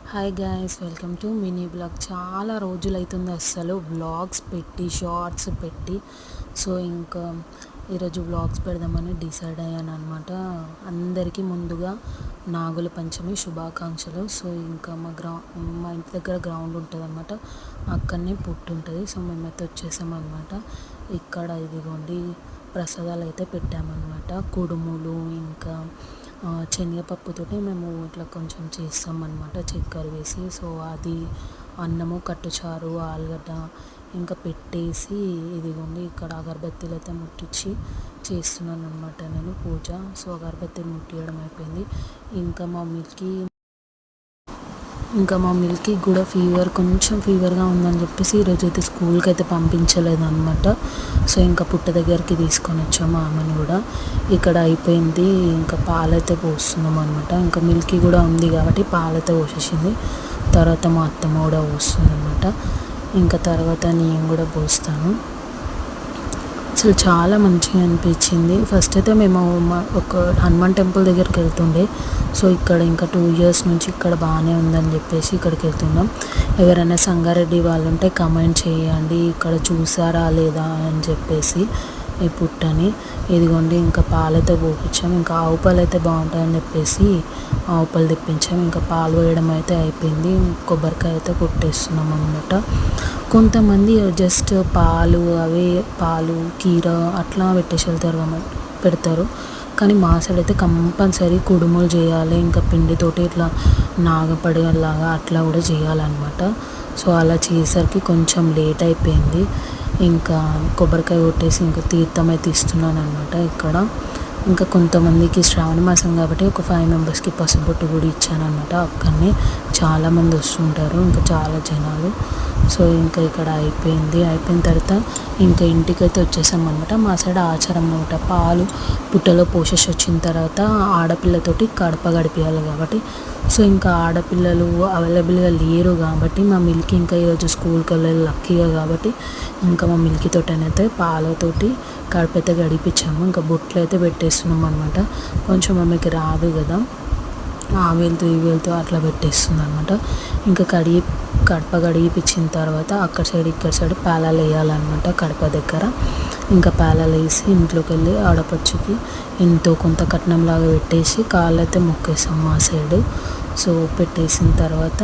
Hi guys, welcome to mini blog. చాలా రోజులైతుంది అస్సలు blogs పెట్టి, షార్ట్స్ పెట్టి. సో ఇంకా ఈరోజు బ్లాగ్స్ పెడదామని డిసైడ్ అయ్యాను అనమాట. అందరికీ ముందుగా నాగుల పంచమి శుభాకాంక్షలు. సో ఇంకా మా ఇంటి దగ్గర గ్రౌండ్ ఉంటుంది అనమాట, అక్కడనే పుట్టి ఉంటుంది. సో మేమైతే వచ్చేసామన్నమాట. ఇక్కడ ఇదిగోండి ప్రసాదాలు అయితే పెట్టామన్నమాట. కుడుములు ఇంకా శనగపప్పుతోటి మేము ఇట్లా కొంచెం చేస్తామన్నమాట, చక్కెర వేసి. సో అది అన్నము, కట్టుచారు, ఆలుగడ్డ ఇంకా పెట్టేసి ఇదిగోండి ఇక్కడ అగరబత్తీలు అయితే ముట్టించి చేస్తున్నాను అనమాట నేను పూజ. సో అగరబత్తీలు ముట్టియడం అయిపోయింది. ఇంకా మా మిల్కీ కూడా కొంచెం ఫీవర్గా ఉందని చెప్పేసి ఈరోజు అయితే స్కూల్కి అయితే పంపించలేదు అనమాట. సో ఇంకా పుట్ట దగ్గరికి తీసుకొని వచ్చాము ఆమెను కూడా. ఇక్కడ అయిపోయింది, ఇంకా పాలైతే పోస్తున్నాం అనమాట. ఇంకా మిల్కీ కూడా ఉంది కాబట్టి పాలైతే పోసేసింది. తర్వాత మా అత్తమ్మ కూడా పోస్తుంది అనమాట. ఇంకా తర్వాత నేను కూడా పోస్తాను. అసలు చాలా మంచిగా అనిపించింది. ఫస్ట్ అయితే మేము ఒక హనుమాన్ టెంపుల్ దగ్గరికి వెళ్తుండే. సో ఇక్కడ ఇంకా 2 years నుంచి ఇక్కడ బాగానే ఉందని చెప్పేసి ఇక్కడికి వెళ్తున్నాం. ఎవరైనా సంగారెడ్డి వాళ్ళు ఉంటే కమెంట్ చేయండి, ఇక్కడ చూసారా లేదా అని చెప్పేసి ఈ పుట్టని. ఇదిగోండి ఇంకా పాలైతే పోపించాం. ఇంకా ఆవు పాలు అయితే బాగుంటాయని చెప్పేసి ఆవు పాలు తెప్పించాం. ఇంకా పాలు వేయడం అయితే అయిపోయింది. కొబ్బరికాయ అయితే కొట్టేస్తున్నాం అనమాట. కొంతమంది జస్ట్ పాలు కీర అట్లా పెట్టేసి పెడతారు. కానీ మా సైడ్ అయితే కంపల్సరీ కుడుములు చేయాలి, ఇంకా పిండితోటి ఇట్లా నాగపడేలాగా అట్లా కూడా చేయాలన్నమాట. సో అలా చేసేసరికి కొంచెం లేట్ అయిపోయింది. ఇంకా కొబ్బరికాయ కొట్టేసి ఇంకా తీర్థం అయితే ఇస్తున్నాను అనమాట ఇక్కడ. ఇంకా కొంతమందికి శ్రావణ మాసం కాబట్టి ఒక 5 members పసుబొట్టు కూడా ఇచ్చానమాట. అక్కడనే చాలామంది వస్తుంటారు, ఇంకా చాలా జనాలు. సో ఇంకా ఇక్కడ అయిపోయిన తర్వాత ఇంకా ఇంటికైతే వచ్చేసాం అనమాట. మా సైడ్ ఆచారం అనమాట, పాలు పుట్టలో పోసేసి వచ్చిన తర్వాత ఆడపిల్లతోటి కడప గడిపించాలి కాబట్టి. సో ఇంకా ఆడపిల్లలు అవైలబుల్గా లేరు కాబట్టి మా మిల్కీ ఇంకా ఈరోజు స్కూల్కి వెళ్ళాలి లక్కీగా కాబట్టి ఇంకా మా మిల్కీ తోటనైతే పాలతోటి కడప అయితే గడిపించాము. ఇంకా బొట్లు అయితే పెట్టేస్తున్నాం అనమాట. కొంచెం ఆమెకి రాదు కదా, ఆ వేలుతో అట్లా పెట్టేస్తుంది అనమాట. ఇంకా కడప గడిపించిన తర్వాత అక్కడ సైడ్ ఇక్కడ సైడ్ పేలాలు వేయాలన్నమాట కడప దగ్గర. ఇంకా పేలాలు వేసి ఇంట్లోకి వెళ్ళి ఆడపడుచుకి ఎంతో కొంత కట్నంలాగా పెట్టేసి కాళ్ళు అయితే మొక్కేసాం మా సైడ్. సో పెట్టేసిన తర్వాత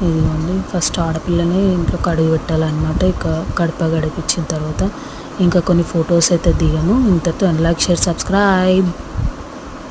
ఇదిగోండి ఫస్ట్ ఆడపిల్లనే ఇంట్లో కడిగి పెట్టాలన్నమాట. ఇక కడప గడిపించిన తర్వాత ఇంకా కొన్ని ఫొటోస్ అయితే దిగాను. ఇంతతో like, share, subscribe.